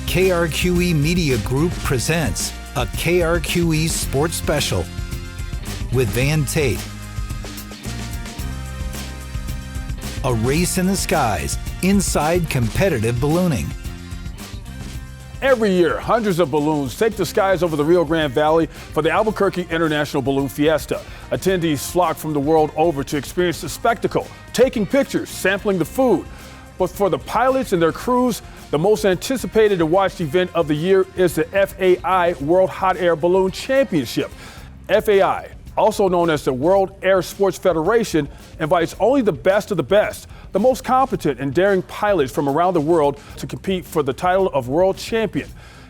KRQE Media Group presents a KRQE Sports Special with Van Tate. A race in the skies inside competitive ballooning. Every year, hundreds of balloons take the skies over the Rio Grande Valley for the Albuquerque International Balloon Fiesta. Attendees flock from the world over to experience the spectacle, taking pictures, sampling the food. But for the pilots and their crews, the most anticipated and watched event of the year is the FAI World Hot Air Balloon Championship. FAI, also known as the World Air Sports Federation, invites only the best of the best, the most competent and daring pilots from around the world to compete for the title of world champion.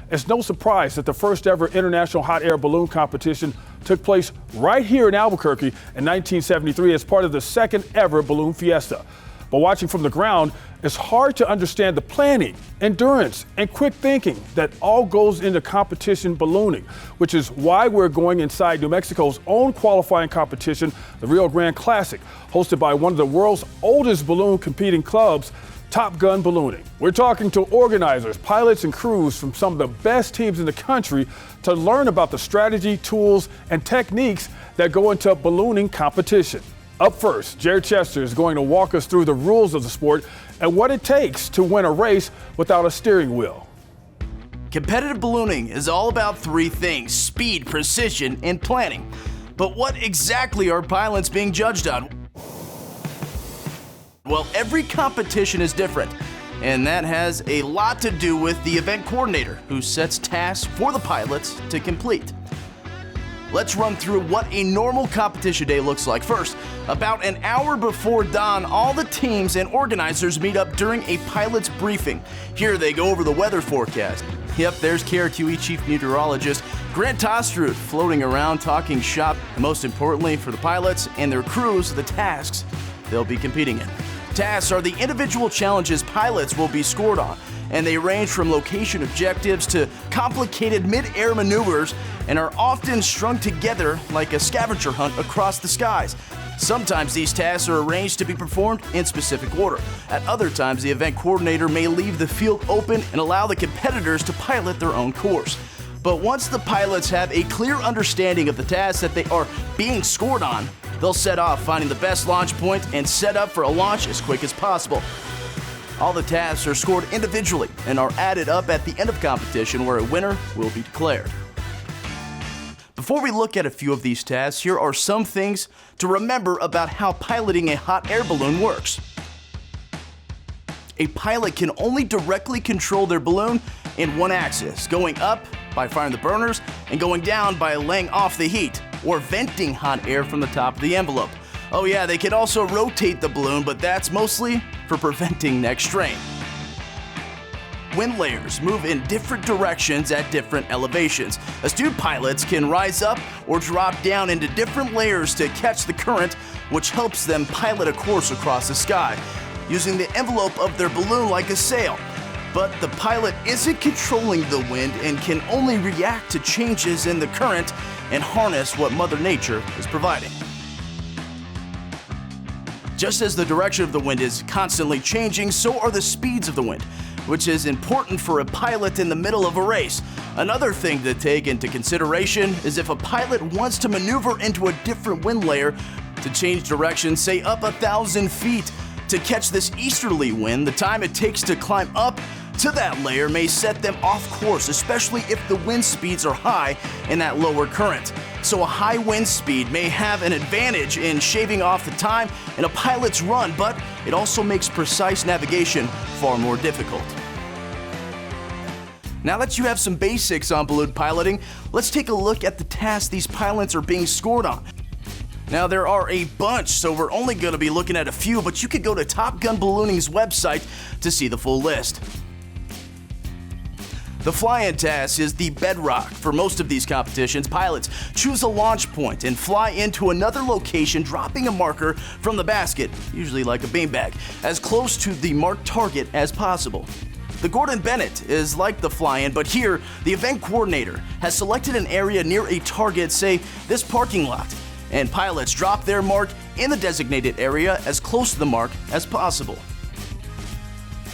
It's no surprise that the first ever international hot air balloon competition took place right here in Albuquerque in 1973 as part of the second ever balloon fiesta. But watching from the ground, it's hard to understand the planning, endurance, and quick thinking that all goes into competition ballooning, which is why we're going inside New Mexico's own qualifying competition, the Rio Grande Classic, hosted by one of the world's oldest balloon competing clubs, Top Gun Ballooning. We're talking to organizers, pilots, and crews from some of the best teams in the country to learn about the strategy, tools, and techniques that go into ballooning competition. Up first, Jared Chester is going to walk us through the rules of the sport and what it takes to win a race without a steering wheel. Competitive ballooning is all about three things: speed, precision, and planning. But what exactly are pilots being judged on? Well, every competition is different, and that has a lot to do with the event coordinator, who sets tasks for the pilots to complete. Let's run through what a normal competition day looks like. First, about an hour before dawn, all the teams and organizers meet up during a pilot's briefing. Here they go over the weather forecast. Yep, there's KRQE Chief Meteorologist Grant Tostrud floating around talking shop, and most importantly for the pilots and their crews, the tasks they'll be competing in. Tasks are the individual challenges pilots will be scored on, and they range from location objectives to complicated mid-air maneuvers and are often strung together like a scavenger hunt across the skies. Sometimes these tasks are arranged to be performed in specific order. At other times, the event coordinator may leave the field open and allow the competitors to pilot their own course. But once the pilots have a clear understanding of the tasks that they are being scored on, they'll set off finding the best launch point and set up for a launch as quick as possible. All the tasks are scored individually and are added up at the end of competition, where a winner will be declared. Before we look at a few of these tasks, here are some things to remember about how piloting a hot air balloon works. A pilot can only directly control their balloon in one axis, going up by firing the burners and going down by laying off the heat or venting hot air from the top of the envelope. Oh yeah, they can also rotate the balloon, but that's mostly for preventing neck strain. Wind layers move in different directions at different elevations. Astute pilots can rise up or drop down into different layers to catch the current, which helps them pilot a course across the sky, using the envelope of their balloon like a sail. But the pilot isn't controlling the wind and can only react to changes in the current and harness what Mother Nature is providing. Just as the direction of the wind is constantly changing, so are the speeds of the wind, which is important for a pilot in the middle of a race. Another thing to take into consideration is if a pilot wants to maneuver into a different wind layer to change direction, say up 1,000 feet, to catch this easterly wind, the time it takes to climb up to that layer may set them off course, especially if the wind speeds are high in that lower current. So a high wind speed may have an advantage in shaving off the time in a pilot's run, but it also makes precise navigation far more difficult. Now that you have some basics on balloon piloting, let's take a look at the tasks these pilots are being scored on. Now there are a bunch, so we're only going to be looking at a few, but you could go to Top Gun Ballooning's website to see the full list. The fly-in task is the bedrock for most of these competitions. Pilots choose a launch point and fly into another location, dropping a marker from the basket, usually like a beanbag, as close to the marked target as possible. The Gordon Bennett is like the fly-in, but here the event coordinator has selected an area near a target, say this parking lot, and pilots drop their mark in the designated area as close to the mark as possible.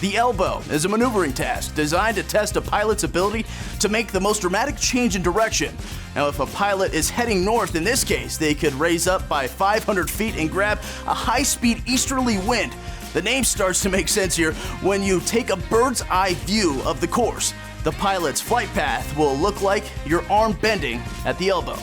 The elbow is a maneuvering task designed to test a pilot's ability to make the most dramatic change in direction. Now, if a pilot is heading north, in this case, they could raise up by 500 feet and grab a high-speed easterly wind. The name starts to make sense here when you take a bird's eye view of the course. The pilot's flight path will look like your arm bending at the elbow.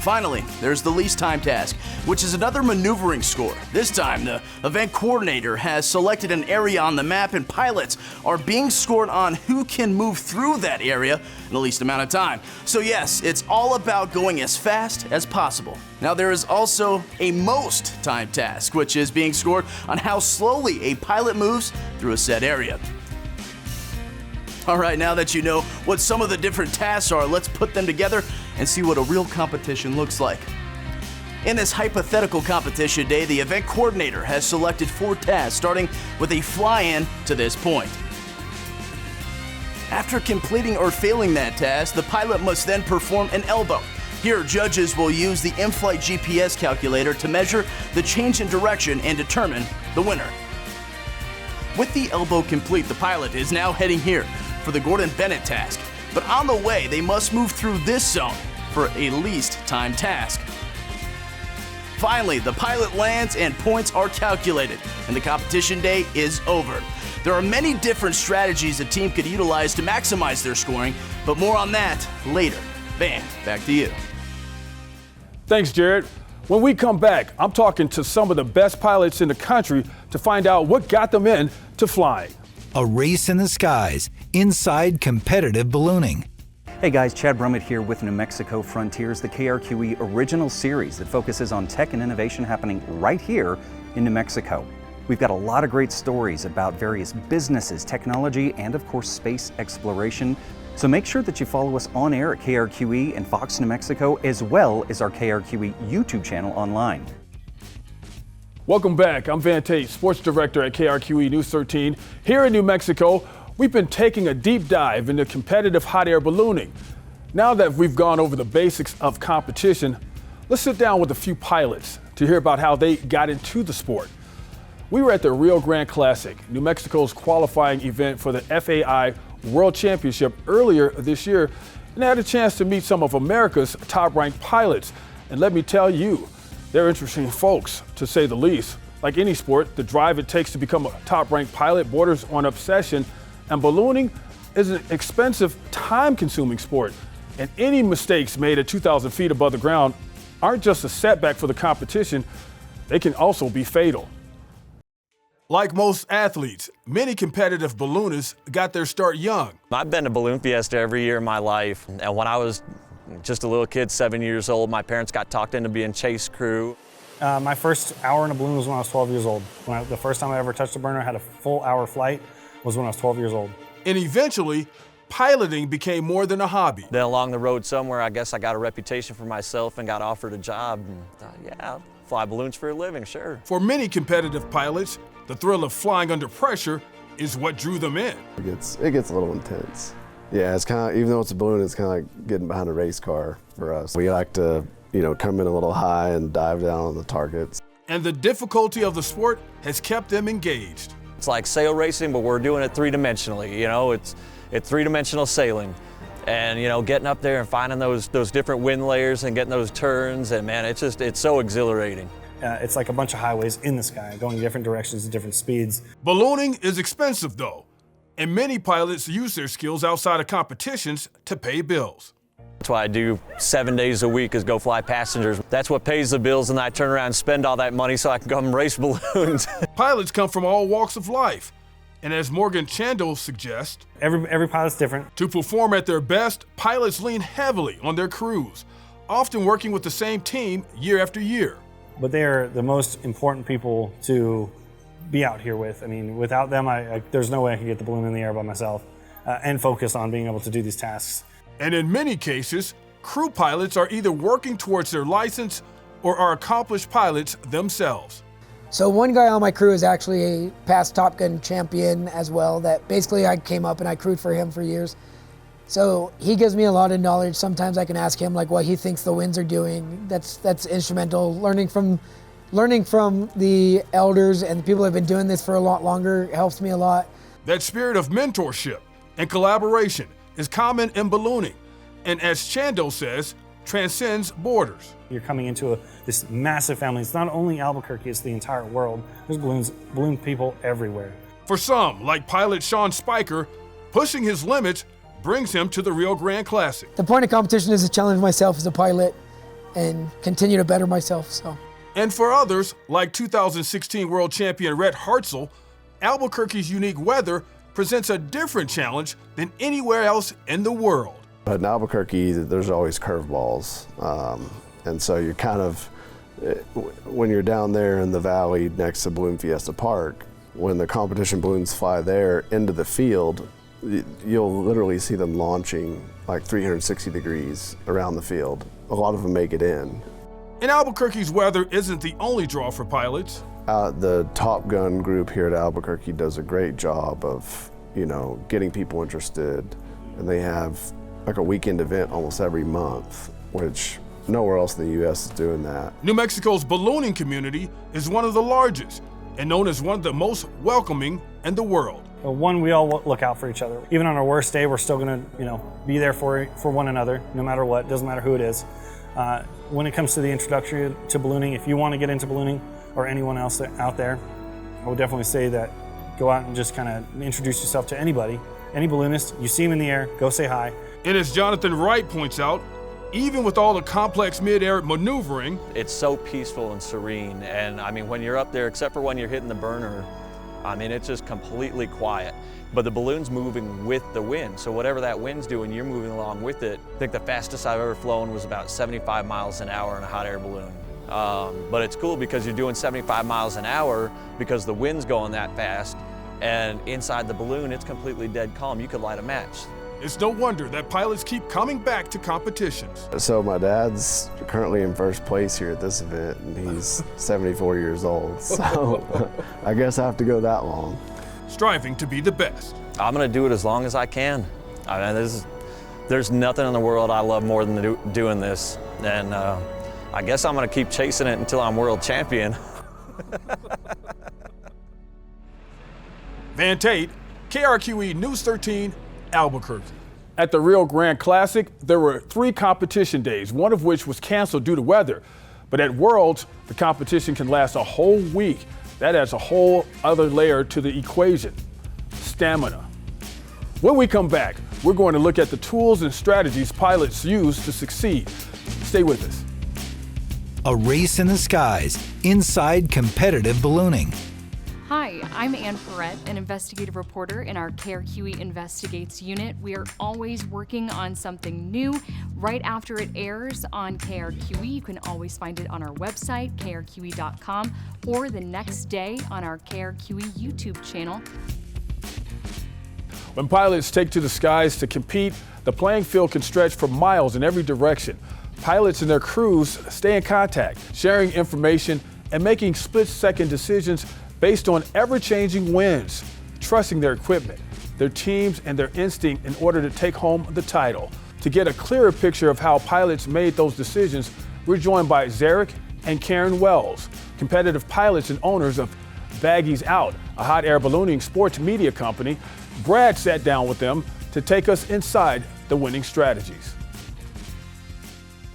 Finally, there's the least time task, which is another maneuvering score. This time, the event coordinator has selected an area on the map, and pilots are being scored on who can move through that area in the least amount of time. So yes, it's all about going as fast as possible. Now, there is also a most time task, which is being scored on how slowly a pilot moves through a set area. All right, now that you know what some of the different tasks are, let's put them together and see what a real competition looks like. In this hypothetical competition day, the event coordinator has selected 4 tasks, starting with a fly-in to this point. After completing or failing that task, the pilot must then perform an elbow. Here, judges will use the in-flight GPS calculator to measure the change in direction and determine the winner. With the elbow complete, the pilot is now heading here for the Gordon Bennett task. But on the way, they must move through this zone for a least time task. Finally, the pilot lands and points are calculated, and the competition day is over. There are many different strategies a team could utilize to maximize their scoring, but more on that later. Van, back to you. Thanks, Jared. When we come back, I'm talking to some of the best pilots in the country to find out what got them into flying. A race in the skies inside competitive ballooning. Hey guys, Chad Brummett here with New Mexico Frontiers, the KRQE original series that focuses on tech and innovation happening right here in New Mexico. We've got a lot of great stories about various businesses, technology, and of course space exploration. So make sure that you follow us on air at KRQE and Fox New Mexico, as well as our KRQE YouTube channel online. Welcome back. I'm Van Tate, Sports Director at KRQE News 13. Here in New Mexico, we've been taking a deep dive into competitive hot air ballooning. Now that we've gone over the basics of competition, let's sit down with a few pilots to hear about how they got into the sport. We were at the Rio Grande Classic, New Mexico's qualifying event for the FAI World Championship earlier this year, and I had a chance to meet some of America's top-ranked pilots. And let me tell you, they're interesting folks, to say the least. Like any sport, the drive it takes to become a top-ranked pilot borders on obsession, and ballooning is an expensive, time-consuming sport. And any mistakes made at 2,000 feet above the ground aren't just a setback for the competition, they can also be fatal. Like most athletes, many competitive balloonists got their start young. I've been to Balloon Fiesta every year of my life, and when I was just a little kid, 7 years old, my parents got talked into being chase crew. My first hour in a balloon was when I was 12 years old. The first time I ever touched a burner, had a full hour flight, was when I was 12 years old. And eventually, piloting became more than a hobby. Then along the road somewhere, I guess I got a reputation for myself and got offered a job. And thought, yeah, I'll fly balloons for a living, sure. For many competitive pilots, the thrill of flying under pressure is what drew them in. It gets a little intense. Yeah, it's kind of, even though it's a balloon, it's kind of like getting behind a race car for us. We like to, come in a little high and dive down on the targets. And the difficulty of the sport has kept them engaged. It's like sail racing, but we're doing it three-dimensionally. It's three-dimensional sailing. And, getting up there and finding those different wind layers and getting those turns, and man, it's so exhilarating. It's like a bunch of highways in the sky, going in different directions at different speeds. Ballooning is expensive though, and many pilots use their skills outside of competitions to pay bills. That's why I do 7 days a week is go fly passengers. That's what pays the bills, and I turn around and spend all that money so I can come race balloons. Pilots come from all walks of life, and as Morgan Chandel suggests, every pilot's different. To perform at their best, pilots lean heavily on their crews, often working with the same team year after year. But they are the most important people to be out here with. I mean, without them, there's no way I could get the balloon in the air by myself and focus on being able to do these tasks. And in many cases, crew pilots are either working towards their license or are accomplished pilots themselves. So one guy on my crew is actually a past Top Gun champion as well, that basically I came up and I crewed for him for years. So he gives me a lot of knowledge. Sometimes I can ask him like what he thinks the winds are doing. That's instrumental, learning from learning from the elders and the people that have been doing this for a lot longer helps me a lot. That spirit of mentorship and collaboration is common in ballooning, and as Chando says, transcends borders. You're coming into this massive family. It's not only Albuquerque, it's the entire world. There's balloon people everywhere. For some, like pilot Sean Spiker, pushing his limits brings him to the Rio Grande Classic. The point of competition is to challenge myself as a pilot and continue to better myself. And for others, like 2016 world champion Rhett Hartzell, Albuquerque's unique weather presents a different challenge than anywhere else in the world. But in Albuquerque, there's always curveballs. And so you're kind of, when you're down there in the valley next to Balloon Fiesta Park, when the competition balloons fly there into the field, you'll literally see them launching like 360 degrees around the field. A lot of them make it in. And Albuquerque's weather isn't the only draw for pilots. The Top Gun group here at Albuquerque does a great job of, getting people interested. And they have like a weekend event almost every month, which nowhere else in the U.S. is doing that. New Mexico's ballooning community is one of the largest and known as one of the most welcoming in the world. One, we all look out for each other. Even on our worst day, we're still gonna, be there for one another, no matter what. Doesn't matter who it is. When it comes to the introduction to ballooning, if you want to get into ballooning, or anyone else out there, I would definitely say that go out and just kind of introduce yourself to anybody, any balloonist. You see him in the air, go say hi. And as Jonathan Wright points out, even with all the complex mid-air maneuvering, it's so peaceful and serene. And I mean, when you're up there, except for when you're hitting the burner, I mean, it's just completely quiet. But the balloon's moving with the wind. So whatever that wind's doing, you're moving along with it. I think the fastest I've ever flown was about 75 miles an hour in a hot air balloon. But it's cool because you're doing 75 miles an hour because the wind's going that fast. And inside the balloon, it's completely dead calm. You could light a match. It's no wonder that pilots keep coming back to competitions. So my dad's currently in first place here at this event, and he's 74 years old. So I guess I have to go that long. Striving to be the best. I'm gonna do it as long as I can. I mean, there's nothing in the world I love more than doing this. And I guess I'm gonna keep chasing it until I'm world champion. Van Tate, KRQE News 13, Albuquerque. At the Rio Grande Classic, there were 3 competition days, one of which was canceled due to weather. But at Worlds, the competition can last a whole week. That adds a whole other layer to the equation, stamina. When we come back, we're going to look at the tools and strategies pilots use to succeed. Stay with us. A race in the skies, inside competitive ballooning. Hi, I'm Ann Perrette, an investigative reporter in our KRQE Investigates unit. We are always working on something new. Right after it airs on KRQE, you can always find it on our website, krqe.com, or the next day on our KRQE YouTube channel. When pilots take to the skies to compete, the playing field can stretch for miles in every direction. Pilots and their crews stay in contact, sharing information and making split-second decisions based on ever-changing winds, trusting their equipment, their teams, and their instinct in order to take home the title. To get a clearer picture of how pilots made those decisions, we're joined by Zarek and Karen Wells, competitive pilots and owners of Baggies Out, a hot air ballooning sports media company. Brad sat down with them to take us inside the winning strategies.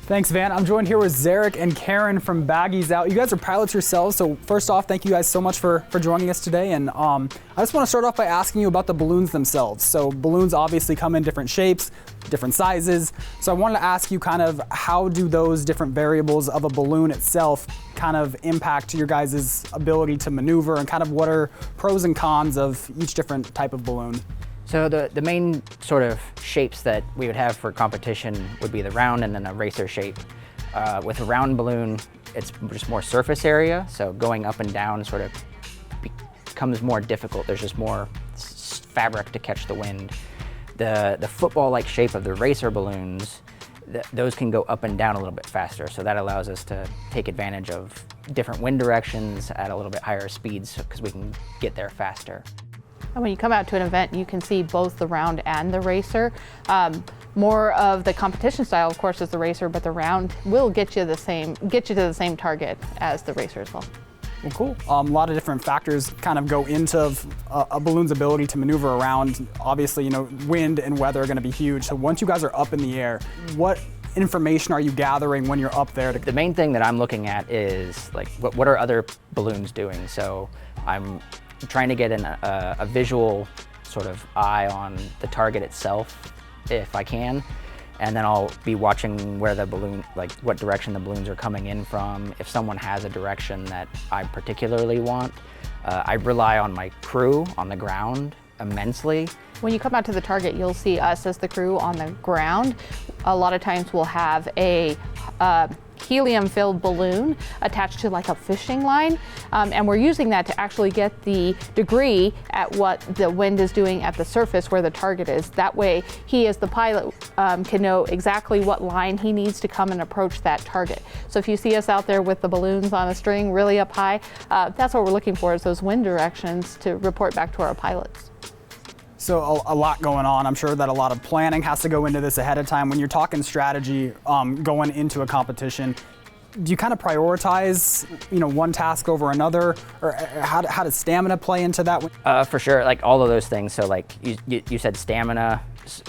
Thanks, Van. I'm joined here with Zarek and Karen from Baggies Out. You guys are pilots yourselves, so first off, thank you guys so much for joining us today. And I just want to start off by asking you about the balloons themselves. So balloons obviously come in different shapes, different sizes. So I wanted to ask you kind of how do those different variables of a balloon itself kind of impact your guys' ability to maneuver, and kind of what are pros and cons of each different type of balloon? So the main sort of shapes that we would have for competition would be the round and then a racer shape. With a round balloon, it's just more surface area, so going up and down sort of becomes more difficult. There's just more fabric to catch the wind. The football-like shape of the racer balloons, those can go up and down a little bit faster, so that allows us to take advantage of different wind directions at a little bit higher speeds because we can get there faster. And when you come out to an event, you can see both the round and the racer. More of the competition style, of course, is the racer, but the round will get you to the same target as the racer as well. Well, cool. A lot of different factors kind of go into a balloon's ability to maneuver around. Obviously, wind and weather are going to be huge. So once you guys are up in the air, what information are you gathering when you're up there? The main thing that I'm looking at is like what are other balloons doing? So I'm trying to get a visual sort of eye on the target itself, if I can. And then I'll be watching where the balloon, like what direction the balloons are coming in from. If someone has a direction that I particularly want, I rely on my crew on the ground immensely. When you come out to the target, you'll see us as the crew on the ground. A lot of times we'll have a helium-filled balloon attached to like a fishing line, and we're using that to actually get the degree at what the wind is doing at the surface where the target is. That way, he as the pilot can know exactly what line he needs to come and approach that target. So if you see us out there with the balloons on a string really up high, that's what we're looking for, is those wind directions to report back to our pilots. So a lot going on. I'm sure that a lot of planning has to go into this ahead of time. When you're talking strategy going into a competition, do you kind of prioritize, one task over another, or how does stamina play into that? For sure, like all of those things. So like you said, stamina.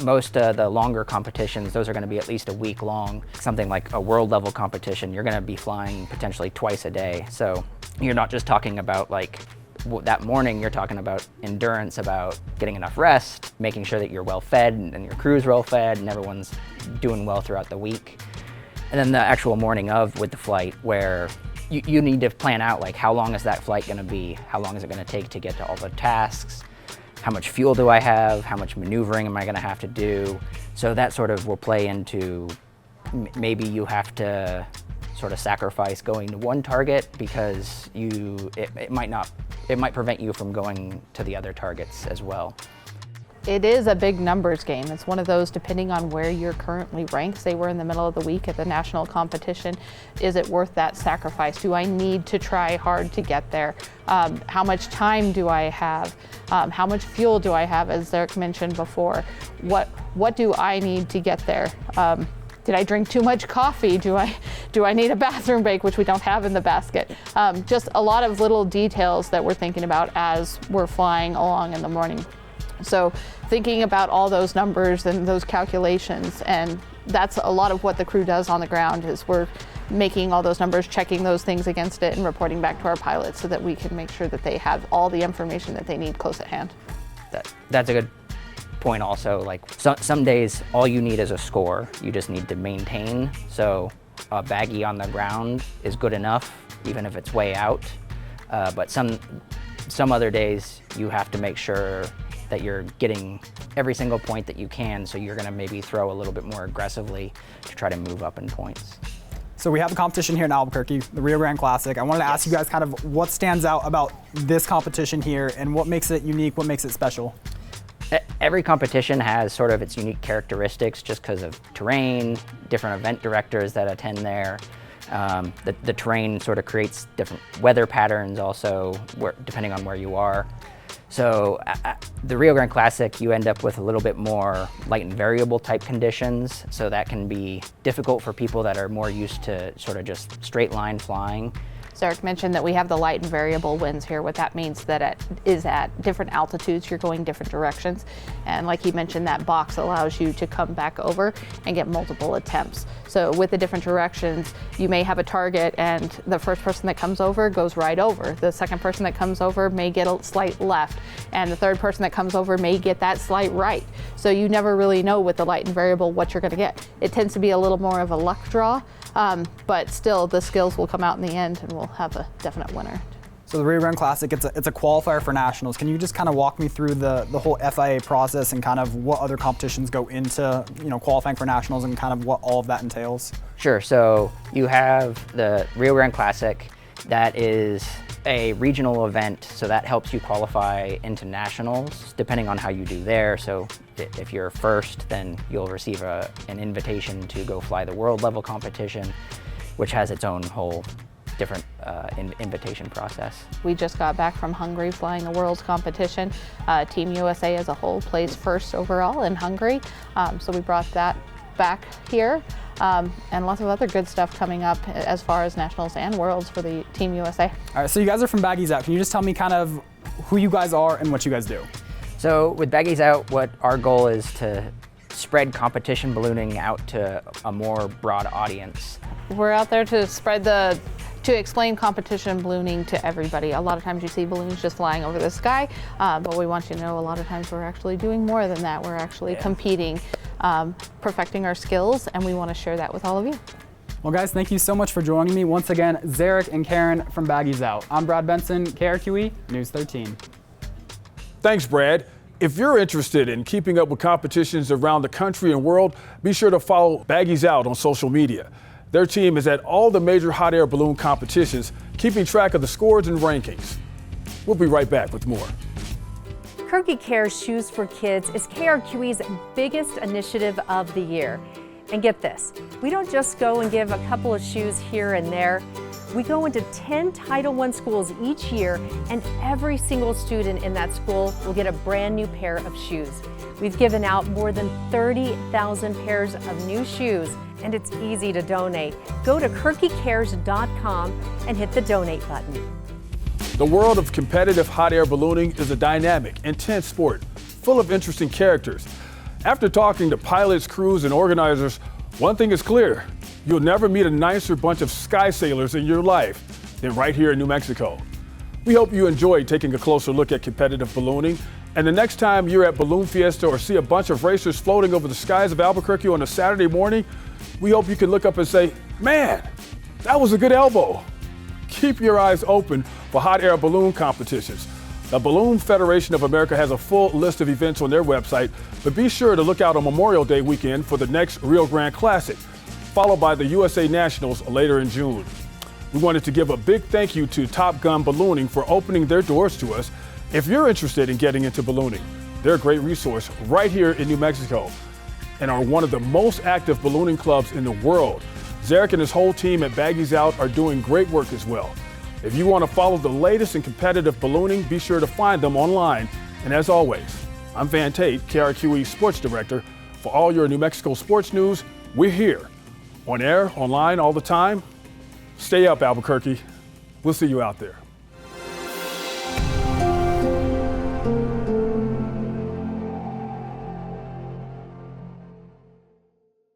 Most of the longer competitions, those are going to be at least a week long. Something like a world level competition, you're going to be flying potentially twice a day. So you're not just talking about like that morning, you're talking about endurance, about getting enough rest, making sure that you're well fed and your crew's well fed and everyone's doing well throughout the week. And then the actual morning of with the flight, where you need to plan out like how long is that flight going to be? How long is it going to take to get to all the tasks? How much fuel do I have? How much maneuvering am I going to have to do? So that sort of will play into maybe you have to sort of sacrifice going to one target because it might prevent you from going to the other targets as well. It is a big numbers game. It's one of those, depending on where you're currently ranked, say we're in the middle of the week at the national competition, is it worth that sacrifice? Do I need to try hard to get there? How much time do I have? How much fuel do I have, as Zarek mentioned before? What do I need to get there? Did I drink too much coffee? Do I need a bathroom break, which we don't have in the basket? Just a lot of little details that we're thinking about as we're flying along in the morning. So thinking about all those numbers and those calculations, and that's a lot of what the crew does on the ground, is we're making all those numbers, checking those things against it, and reporting back to our pilots so that we can make sure that they have all the information that they need close at hand. That's a good point also. Like some days all you need is a score. You just need to maintain. So a baggie on the ground is good enough, even if it's way out. But some other days you have to make sure that you're getting every single point that you can, so you're going to maybe throw a little bit more aggressively to try to move up in points. So we have a competition here in Albuquerque, the Rio Grande Classic. I wanted to ask you guys kind of what stands out about this competition here and what makes it unique, what makes it special? Every competition has sort of its unique characteristics just because of terrain, different event directors that attend there. The terrain sort of creates different weather patterns also, depending on where you are. So the Rio Grande Classic, you end up with a little bit more light and variable type conditions. So that can be difficult for people that are more used to sort of just straight line flying. Zarek mentioned that we have the light and variable winds here. What that means that is at different altitudes, you're going different directions. And like he mentioned, that box allows you to come back over and get multiple attempts. So with the different directions, you may have a target and the first person that comes over goes right over. The second person that comes over may get a slight left. And the third person that comes over may get that slight right. So you never really know with the light and variable what you're gonna get. It tends to be a little more of a luck draw. But still, the skills will come out in the end and we'll have a definite winner. So the Rio Grande Classic, it's a qualifier for nationals. Can you just kind of walk me through the whole FIA process and kind of what other competitions go into, qualifying for nationals and kind of what all of that entails? Sure, so you have the Rio Grande Classic. That is a regional event, so that helps you qualify into nationals, depending on how you do there. So if you're first, then you'll receive an invitation to go fly the world level competition, which has its own whole different invitation process. We just got back from Hungary flying a world's competition. Team USA as a whole placed first overall in Hungary, so we brought that back here. And lots of other good stuff coming up as far as nationals and worlds for the Team USA. All right, so you guys are from Baggies Out. Can you just tell me kind of who you guys are and what you guys do? So with Baggies Out, what our goal is to spread competition ballooning out to a more broad audience. We're out there to to explain competition ballooning to everybody. A lot of times you see balloons just flying over the sky, but we want you to know a lot of times we're actually doing more than that. We're actually competing, perfecting our skills, and we want to share that with all of you. Well, guys, thank you so much for joining me. Once again, Zarek and Karen from Baggies Out. I'm Brad Benson, KRQE News 13. Thanks, Brad. If you're interested in keeping up with competitions around the country and world, be sure to follow Baggies Out on social media. Their team is at all the major hot air balloon competitions, keeping track of the scores and rankings. We'll be right back with more. Albuquerque Cares Shoes for Kids is KRQE's biggest initiative of the year. And get this, we don't just go and give a couple of shoes here and there. We go into 10 Title I schools each year, and every single student in that school will get a brand new pair of shoes. We've given out more than 30,000 pairs of new shoes, and it's easy to donate. Go to KirkyCares.com and hit the donate button. The world of competitive hot air ballooning is a dynamic, intense sport, full of interesting characters. After talking to pilots, crews, and organizers, one thing is clear: you'll never meet a nicer bunch of sky sailors in your life than right here in New Mexico. We hope you enjoyed taking a closer look at competitive ballooning, and the next time you're at Balloon Fiesta or see a bunch of racers floating over the skies of Albuquerque on a Saturday morning, we hope you can look up and say, "Man, that was a good elbow." Keep your eyes open for hot air balloon competitions. The Balloon Federation of America has a full list of events on their website, but be sure to look out on Memorial Day weekend for the next Rio Grande Classic, followed by the USA Nationals later in June. We wanted to give a big thank you to Top Gun Ballooning for opening their doors to us. If you're interested in getting into ballooning, they're a great resource right here in New Mexico and are one of the most active ballooning clubs in the world. Zarek and his whole team at Baggies Out are doing great work as well. If you want to follow the latest in competitive ballooning, be sure to find them online. And as always, I'm Van Tate, KRQE Sports Director. For all your New Mexico sports news, we're here. On air, online, all the time. Stay up, Albuquerque. We'll see you out there.